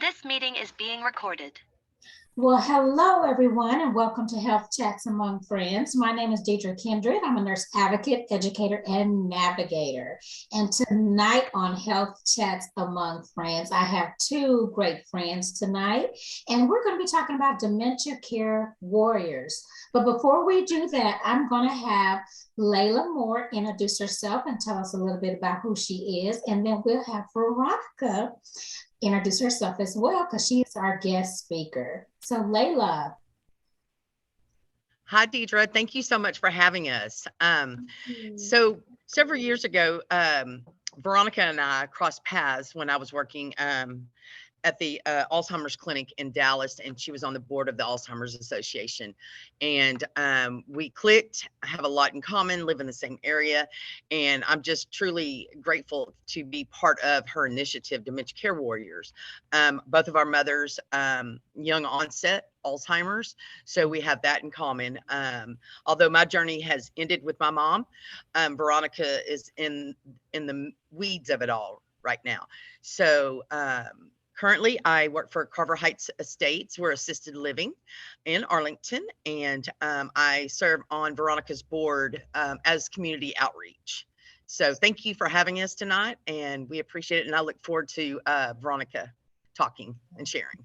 This meeting is being recorded. Well, hello, everyone, and welcome to Health Chats Among Friends. My name is Deidre Kindred. I'm a nurse advocate, educator, and navigator. And tonight on Health Chats Among Friends, I have two great friends tonight, and we're going to be talking about Dementia Care Warriors. But before we do that, I'm going to have Layla Moore introduce herself and tell us a little bit about who she is, and then we'll have Veronica introduce herself as well because she is our guest speaker. So Layla. Hi, Deidre. Thank you so much for having us. So several years ago, Veronica and I crossed paths when I was working at the Alzheimer's clinic in Dallas, and she was on the board of the Alzheimer's Association. And we clicked, have a lot in common, live in the same area. And I'm just truly grateful to be part of her initiative, Dementia Care Warriors. Both of our mothers, young onset Alzheimer's. So we have that in common. Although my journey has ended with my mom, Veronica is in the weeds of it all right now. So, currently, I work for Carver Heights Estates. We're assisted living in Arlington, and I serve on Veronica's board as community outreach. So thank you for having us tonight, and we appreciate it, and I look forward to Veronica talking and sharing.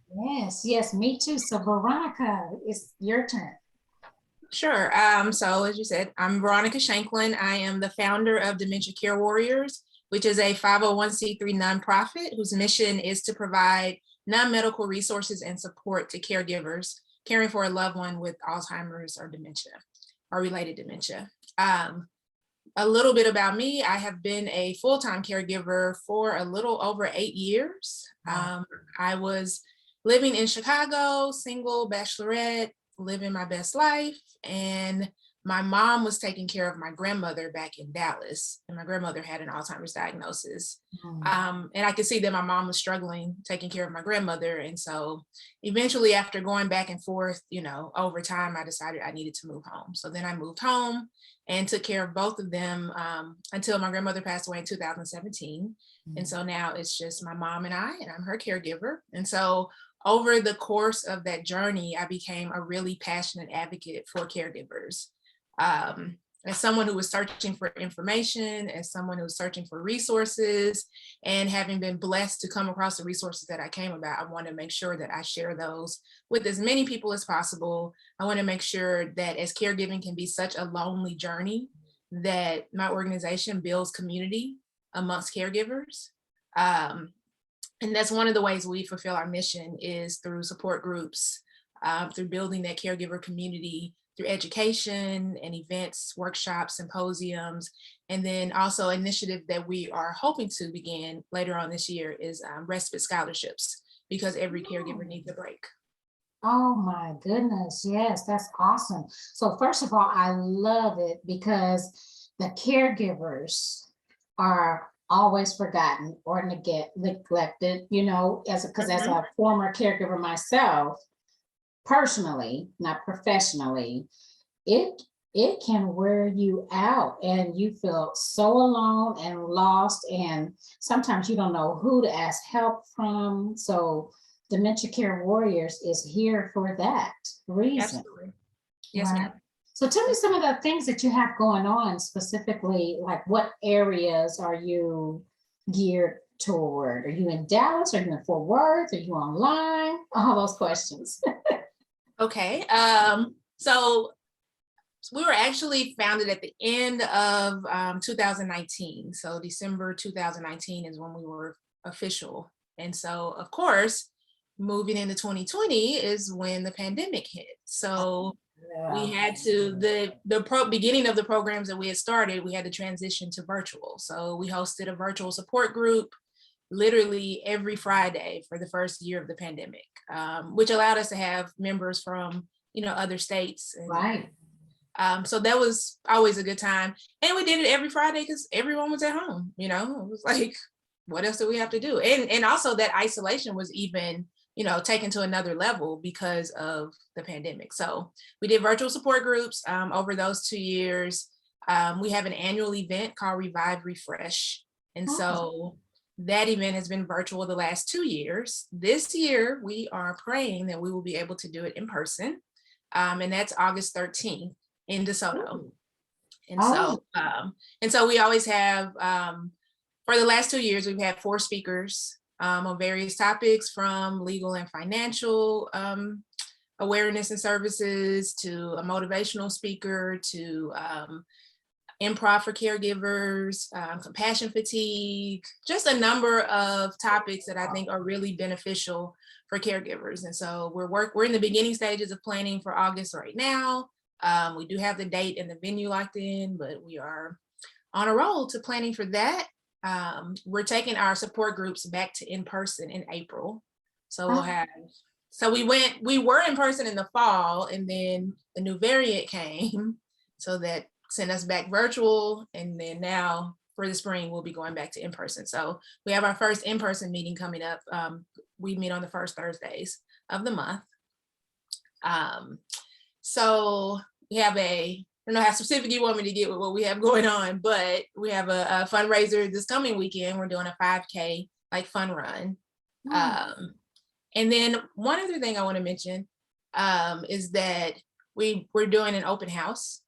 Yes, me too. So Veronica, it's your turn. Sure. So as you said, I'm Veronica Shanklin. I am the founder of Dementia Care Warriors, which is a 501c3 nonprofit whose mission is to provide non-medical resources and support to caregivers caring for a loved one with Alzheimer's or dementia or related dementia. A little bit about me, I have been a full-time caregiver for a little over 8 years. I was living in Chicago, single, bachelorette, living my best life, and my mom was taking care of my grandmother back in Dallas, and my grandmother had an Alzheimer's diagnosis. And I could see that my mom was struggling taking care of my grandmother. And so eventually, after going back and forth, over time, I decided I needed to move home. So then I moved home and took care of both of them until my grandmother passed away in 2017. And so now it's just my mom and I'm her caregiver. And so over the course of that journey, I became a really passionate advocate for caregivers. As someone who was searching for information, as someone who was searching for resources, and having been blessed to come across the resources that I came about, I want to make sure that I share those with as many people as possible. I want to make sure that as caregiving can be such a lonely journey, that my organization builds community amongst caregivers. And that's one of the ways we fulfill our mission is through support groups, through building that caregiver community, through education and events, workshops, symposiums, and then also initiative that we are hoping to begin later on this year is respite scholarships, because every caregiver needs a break. Oh my goodness, yes, that's awesome. So first of all, I love it because the caregivers are always forgotten or neglected, because as a former caregiver myself, personally, not professionally, it can wear you out and you feel so alone and lost, and sometimes you don't know who to ask help from. So Dementia Care Warriors is here for that reason. Absolutely. Yes, right? Ma'am. So tell me some of the things that you have going on specifically, like what areas are you geared toward? Are you in Dallas? Are you in Fort Worth? Are you online? All those questions. Okay, so we were actually founded at the end of 2019. So December 2019 is when we were official. And so, of course, moving into 2020 is when the pandemic hit. So we had to, the beginning of the programs that we had started, we had to transition to virtual. So we hosted a virtual support group literally every Friday for the first year of the pandemic, which allowed us to have members from, other states. Right. So that was always a good time. And we did it every Friday because everyone was at home, it was like, what else do we have to do? And also that isolation was even, taken to another level because of the pandemic. So we did virtual support groups over those 2 years. We have an annual event called Revive Refresh. And so That event has been virtual the last 2 years. This year, we are praying that we will be able to do it in person. And that's August 13th in DeSoto. And so we always have, for the last 2 years, we've had 4 speakers on various topics, from legal and financial awareness and services, to a motivational speaker, to improv for caregivers, compassion fatigue, just a number of topics that I think are really beneficial for caregivers. And so we're in the beginning stages of planning for August right now. We do have the date and the venue locked in, but we are on a roll to planning for that. We're taking our support groups back to in person in April. So we were in person in the fall, and then the new variant came, so that sent us back virtual. And then now for the spring, we'll be going back to in person. So we have our first in-person meeting coming up. We meet on the first Thursdays of the month. So we have I don't know how specific you want me to get with what we have going on, but we have a fundraiser this coming weekend. We're doing a 5K fun run. And then one other thing I want to mention is that we're doing an open house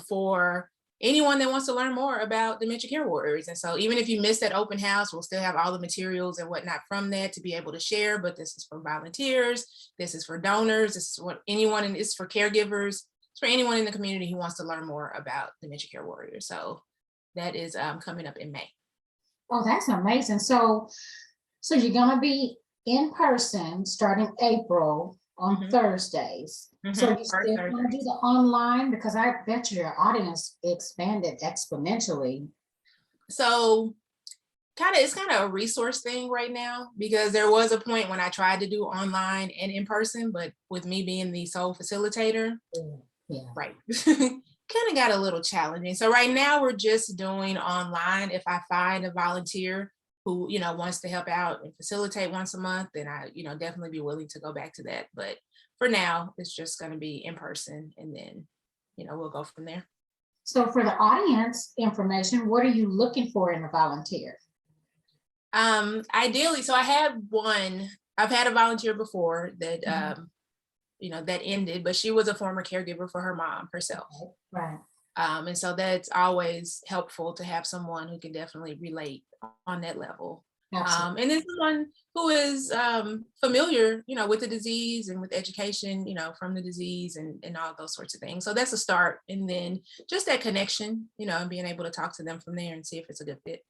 for anyone that wants to learn more about Dementia Care Warriors. And so even if you missed that open house, we'll still have all the materials and whatnot from that to be able to share. But this is for volunteers, this is for donors, this is what anyone, and it's for caregivers, it's for anyone in the community who wants to learn more about Dementia Care Warriors. So that is coming up in May. Oh, that's amazing. So you're gonna be in person starting April on Thursdays. So you still want to do the online, because I bet your audience expanded exponentially. So it's kind of a resource thing right now, because there was a point when I tried to do online and in person, but with me being the sole facilitator, right, kind of got a little challenging. So right now we're just doing online. If I find a volunteer who wants to help out and facilitate once a month, then I definitely be willing to go back to that. But for now, it's just going to be in person, and then we'll go from there. So for the audience information, what are you looking for in a volunteer? Ideally, so I've had a volunteer before that that ended, but she was a former caregiver for her mom herself. Right. And so that's always helpful to have someone who can definitely relate on that level. And then someone who is familiar, with the disease and with education, from the disease and all those sorts of things. So that's a start. And then just that connection, and being able to talk to them from there and see if it's a good fit.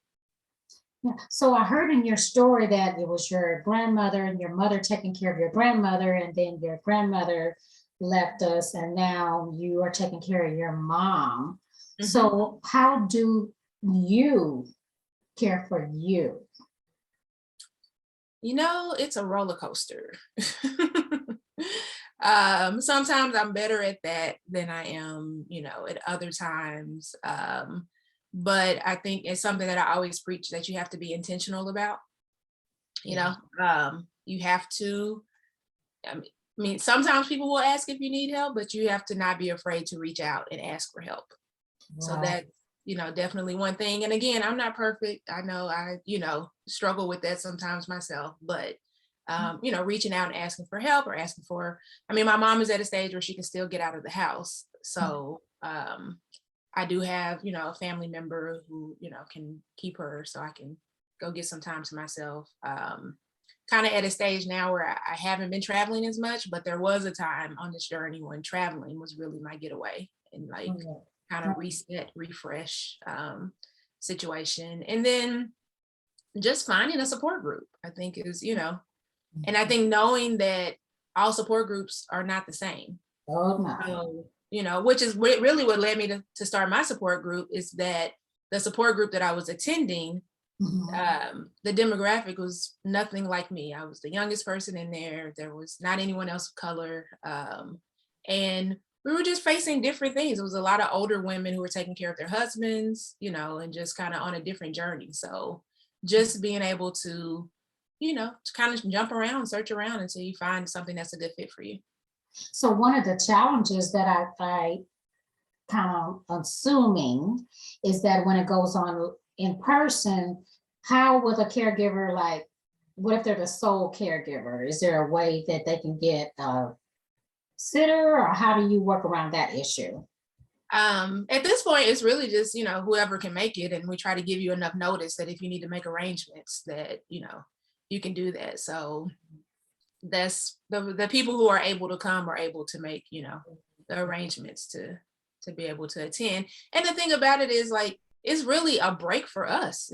Yeah. So I heard in your story that it was your grandmother and your mother taking care of your grandmother, and then your grandmother left us, and now you are taking care of your mom. So how do you care for you? It's a roller coaster. Sometimes I'm better at that than I am, at other times. But I think it's something that I always preach, that you have to be intentional about. You have to, I mean, sometimes people will ask if you need help, but you have to not be afraid to reach out and ask for help. Right. So that, definitely one thing. And again, I'm not perfect. I know I, struggle with that sometimes myself, but, reaching out and asking for help, or asking for, my mom is at a stage where she can still get out of the house. So, I do have, a family member who, can keep her, so I can go get some time to myself. Kind of at a stage now where I haven't been traveling as much, but there was a time on this journey when traveling was really my getaway, and kind of reset, refresh situation. And then just finding a support group, I think is, and I think knowing that all support groups are not the same. Oh, no. So, which is really what led me to start my support group, is that the support group that I was attending, the demographic was nothing like me. I was the youngest person in there. There was not anyone else of color. And we were just facing different things. It was a lot of older women who were taking care of their husbands, and just kind of on a different journey. So just being able to, to kind of jump around, search around until you find something that's a good fit for you. So one of the challenges that I kind of assuming is that when it goes on in person, how would a caregiver, like, what if they're the sole caregiver? Is there a way that they can get a sitter, or how do you work around that issue? At this point, it's really just, whoever can make it. And we try to give you enough notice that if you need to make arrangements that, you can do that. So that's the people who are able to come are able to make, the arrangements to be able to attend. And the thing about it is, like, it's really a break for us,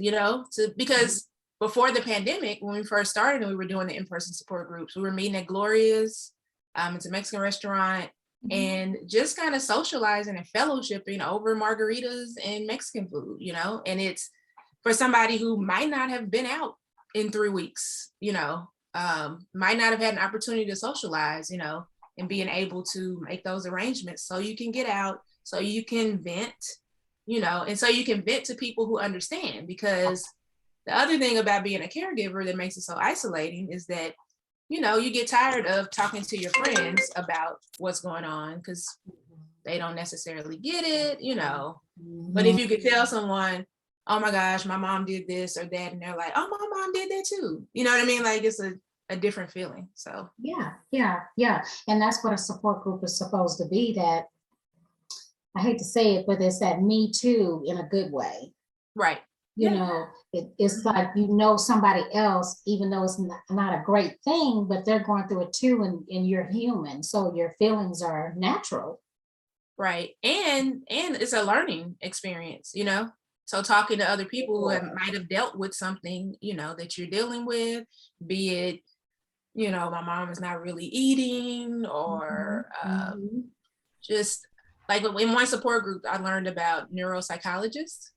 because before the pandemic, when we first started and we were doing the in-person support groups, we were meeting at Gloria's. It's a Mexican restaurant, and just kind of socializing and fellowshipping over margaritas and Mexican food, and it's for somebody who might not have been out in 3 weeks, might not have had an opportunity to socialize, and being able to make those arrangements so you can get out, so you can vent, and so you can vent to people who understand. Because the other thing about being a caregiver that makes it so isolating is that, you get tired of talking to your friends about what's going on because they don't necessarily get it, But if you could tell someone, oh my gosh, my mom did this or that, and they're like, oh, my mom did that too. You know what I mean? Like, it's a different feeling. So Yeah. And that's what a support group is supposed to be. That, I hate to say it, but it's that me too in a good way. Right. It's like, somebody else, even though it's not a great thing, but they're going through it too, and you're human, so your feelings are natural. Right. And it's a learning experience, so talking to other people who might have dealt with something, that you're dealing with, be it, my mom is not really eating, or just like in one support group, I learned about neuropsychologists.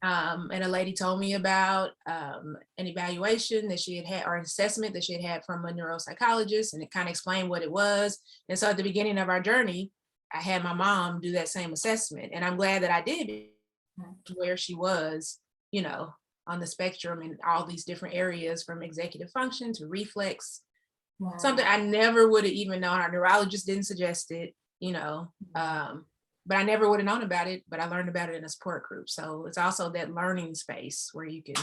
And a lady told me about an evaluation that she had, or an assessment that she had had from a neuropsychologist, and it kind of explained what it was. And so at the beginning of our journey, I had my mom do that same assessment, and I'm glad that I did, where she was, on the spectrum in all these different areas, from executive function to reflex. Wow. Something I never would have even known. Our neurologist didn't suggest it, but I never would have known about it, but I learned about it in a support group. So it's also that learning space where you can,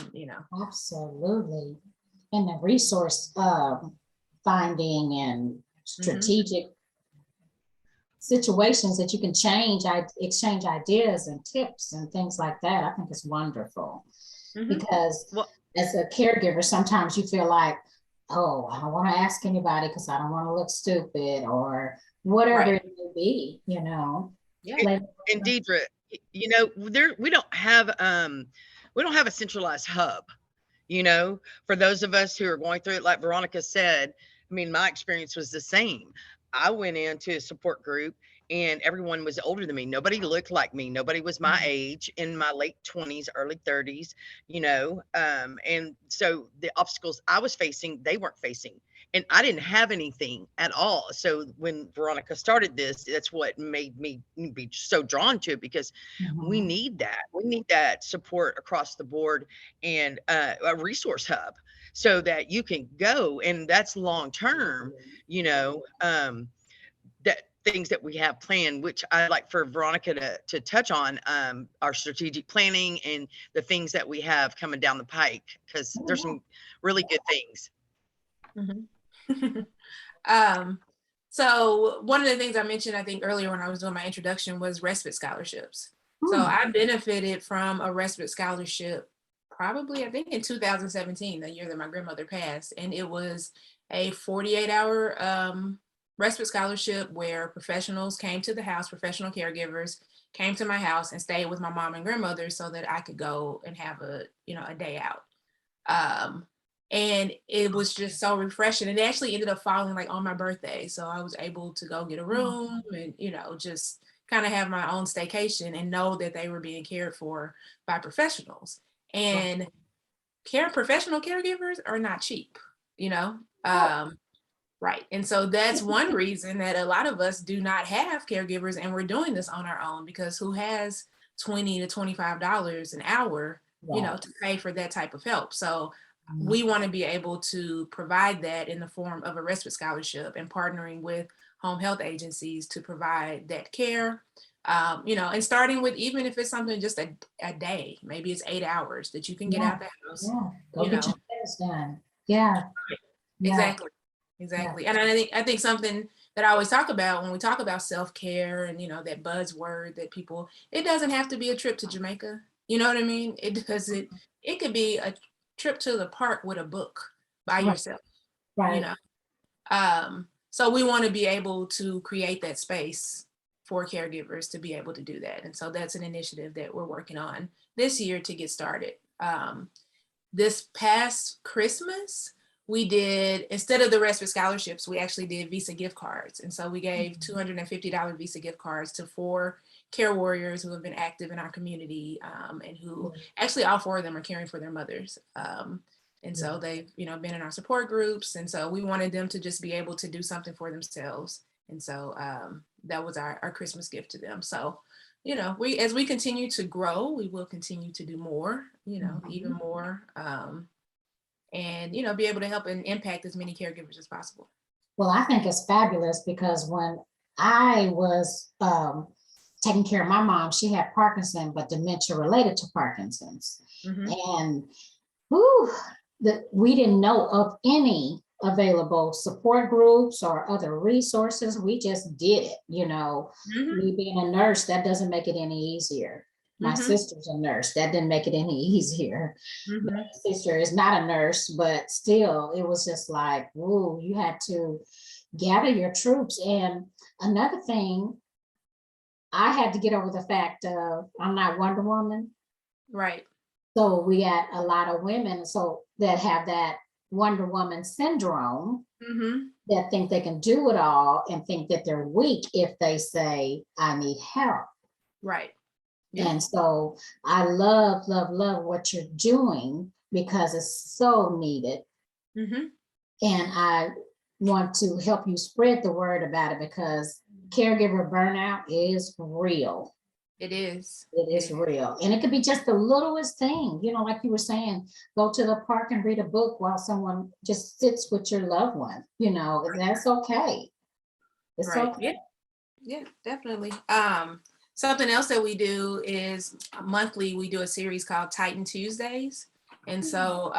Absolutely. And the resource finding and strategic situations that you can exchange ideas and tips and things like that. I think it's wonderful. Because as a caregiver, sometimes you feel like, oh, I don't want to ask anybody because I don't want to look stupid, or whatever it may be, Yeah. And Deidre, we don't have a centralized hub, for those of us who are going through it. Like Veronica said, I mean, my experience was the same. I went into a support group and everyone was older than me. Nobody looked like me. Nobody was my age, in my late 20s, early 30s, and so the obstacles I was facing, they weren't facing. And I didn't have anything at all. So when Veronica started this, that's what made me be so drawn to it, because we need that. We need that support across the board, and a resource hub so that you can go, and that's long term, that things that we have planned, which I like for Veronica to touch on, our strategic planning and the things that we have coming down the pike, because there's some really good things. So one of the things I mentioned, I think earlier when I was doing my introduction, was respite scholarships. So I benefited from a respite scholarship probably, I think, in 2017, the year that my grandmother passed. And it was a 48-hour respite scholarship where professionals came to the house, professional caregivers came to my house and stayed with my mom and grandmother so that I could go and have a day out. And it was just so refreshing. And it actually ended up falling like on my birthday. So I was able to go get a room and, just kind of have my own staycation and know that they were being cared for by professionals. And professional caregivers are not cheap, right. And so that's one reason that a lot of us do not have caregivers, and we're doing this on our own, because who has $20 to $25 an hour, to pay for that type of help? So we want to be able to provide that in the form of a respite scholarship, and partnering with home health agencies to provide that care. And starting with, even if it's something just a day, maybe it's 8 hours that you can get Yeah. out the house. Yeah, go You get your know. nails done. Yeah. Yeah. Exactly. Exactly. And I think something that I always talk about when we talk about self-care and, that buzzword that people, it doesn't have to be a trip to Jamaica. You know what I mean? It could be a trip to the park with a book by Right. yourself, you Right. know. So we want to be able to create that space for caregivers to be able to do that. And so that's an initiative that we're working on this year to get started. This past Christmas, we did, instead of the respite scholarships, we actually did Visa gift cards. And so we gave $250 Visa gift cards to 4 care warriors who have been active in our community, and who actually all 4 of them are caring for their mothers. And so they've, been in our support groups. And so we wanted them to just be able to do something for themselves. And so that was our Christmas gift to them. So, as we continue to grow, we will continue to do more, even more, and, be able to help and impact as many caregivers as possible. Well, I think it's fabulous because when I was taking care of my mom, she had Parkinson, but dementia related to Parkinson's. And we didn't know of any available support groups or other resources. We just did it, Me being a nurse, that doesn't make it any easier. My sister's a nurse, that didn't make it any easier. My sister is not a nurse, but still, it was just like, whoa, you had to gather your troops. And another thing, I had to get over the fact of I'm not Wonder Woman. Right. So we had a lot of women that have that Wonder Woman syndrome, that think they can do it all and think that they're weak if they say, I need help. Right. Yeah. And so I love, love, love what you're doing because it's so needed. And I want to help you spread the word about it because caregiver burnout is real. It is. It is real. And it could be just the littlest thing, like you were saying, go to the park and read a book while someone just sits with your loved one, that's okay. It's right. okay. Yeah, definitely. Something else that we do is monthly, we do a series called Titan Tuesdays. And so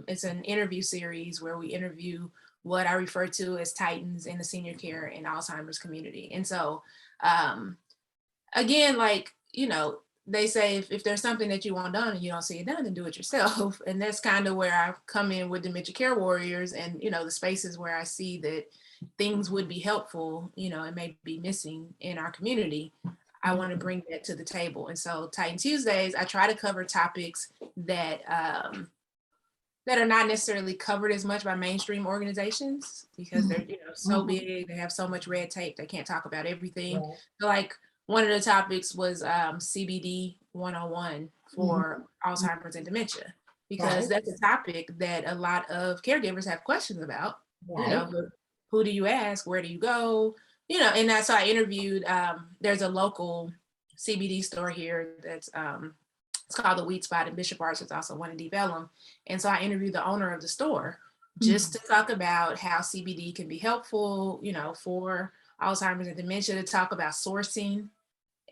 it's an interview series where we interview what I refer to as Titans in the senior care and Alzheimer's community. And so again, they say if there's something that you want done and you don't see it done, then do it yourself. And that's kind of where I come in with Dementia Care Warriors and, the spaces where I see that things would be helpful, and may be missing in our community. I want to bring that to the table. And so Titan Tuesdays, I try to cover topics that are not necessarily covered as much by mainstream organizations because they're, so big, they have so much red tape, they can't talk about everything. So like one of the topics was CBD 101 for Alzheimer's and dementia, because that's a topic that a lot of caregivers have questions about, who do you ask, where do you go? And that's, so I interviewed, there's a local CBD store here that's, it's called the Wheat Spot in Bishop Arts. It's also one in Deep Ellum. And so I interviewed the owner of the store just to talk about how CBD can be helpful, for Alzheimer's and dementia, to talk about sourcing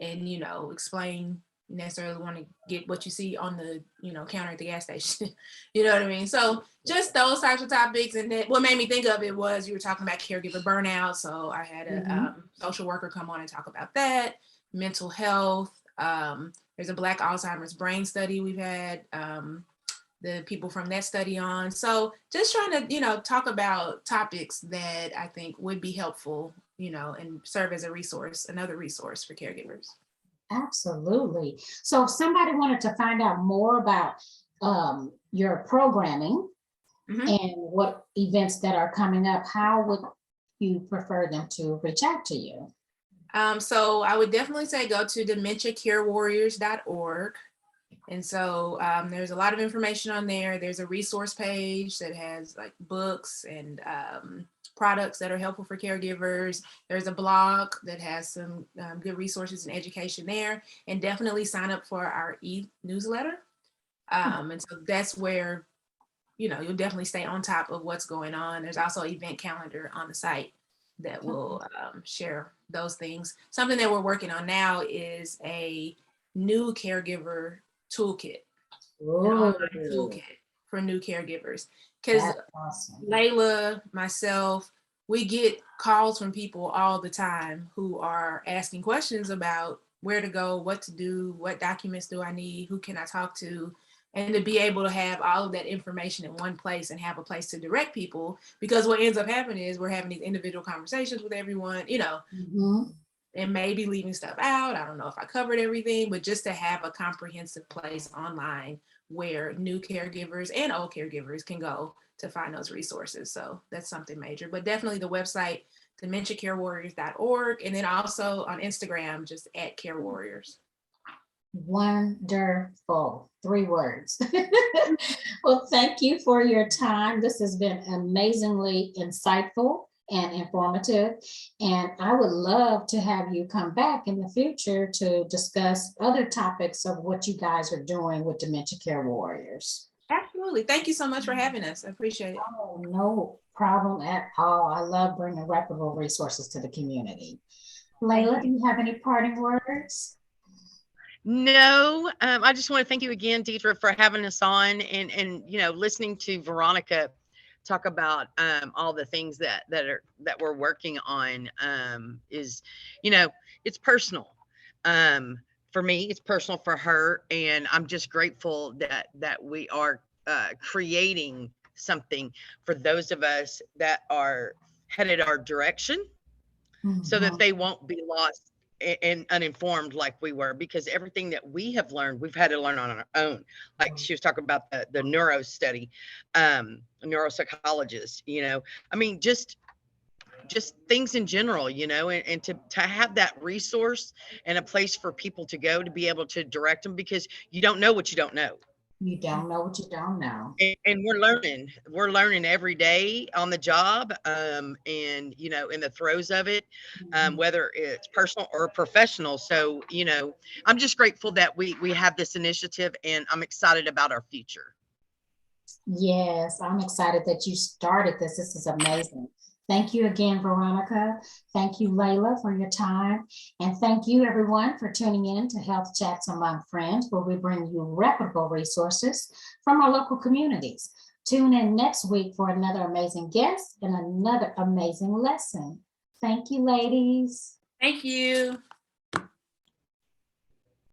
and, explain necessarily want to get what you see on the, counter at the gas station. You know what I mean? So just those types of topics. And then what made me think of it was you were talking about caregiver burnout. So I had a social worker come on and talk about that, mental health. There's a Black Alzheimer's brain study we've had the people from that study on. So just trying to, talk about topics that I think would be helpful, and serve as a resource, another resource for caregivers. Absolutely. So if somebody wanted to find out more about your programming and what events that are coming up, how would you prefer them to reach out to you? So I would definitely say go to dementiacarewarriors.org. And so there's a lot of information on there. There's a resource page that has like books and products that are helpful for caregivers. There's a blog that has some good resources and education there, and definitely sign up for our e-newsletter. And so that's where, you'll definitely stay on top of what's going on. There's also an event calendar on the site. that will share those things. Something that we're working on now is a new caregiver toolkit, an online toolkit for new caregivers. Because That's awesome. Layla, myself, we get calls from people all the time who are asking questions about where to go, what to do, what documents do I need, who can I talk to, and to be able to have all of that information in one place and have a place to direct people. Because what ends up happening is we're having these individual conversations with everyone, you know, and maybe leaving stuff out. I don't know if I covered everything, but just to have a comprehensive place online where new caregivers and old caregivers can go to find those resources. So that's something major, but definitely the website, dementiacarewarriors.org, and then also on Instagram, just @carewarriors. Wonderful. 3 words. Well, thank you for your time. This has been amazingly insightful and informative. And I would love to have you come back in the future to discuss other topics of what you guys are doing with Dementia Care Warriors. Absolutely. Thank you so much for having us. I appreciate it. Oh, no problem at all. I love bringing reputable resources to the community. Layla, do you have any parting words? No, I just want to thank you again, Deidre, for having us on and you know, listening to Veronica talk about all the things that we're working on is, you know, it's personal. For me, it's personal for her, and I'm just grateful that we are creating something for those of us that are headed our direction, so that they won't be lost and uninformed like we were, because everything that we have learned, we've had to learn on our own. Like she was talking about the neuro study, neuropsychologist, you know, I mean, just things in general, you know, and to have that resource and a place for people to go to be able to direct them, because you don't know what you don't know. You don't know what you don't know. And we're learning every day on the job, and you know, in the throes of it, whether it's personal or professional. So, you know, I'm just grateful that we have this initiative, and I'm excited about our future. Yes, I'm excited that you started this. This is amazing. Thank you again, Veronica. Thank you, Layla, for your time. And thank you, everyone, for tuning in to Health Chats Among Friends, where we bring you reputable resources from our local communities. Tune in next week for another amazing guest and another amazing lesson. Thank you, ladies. Thank you.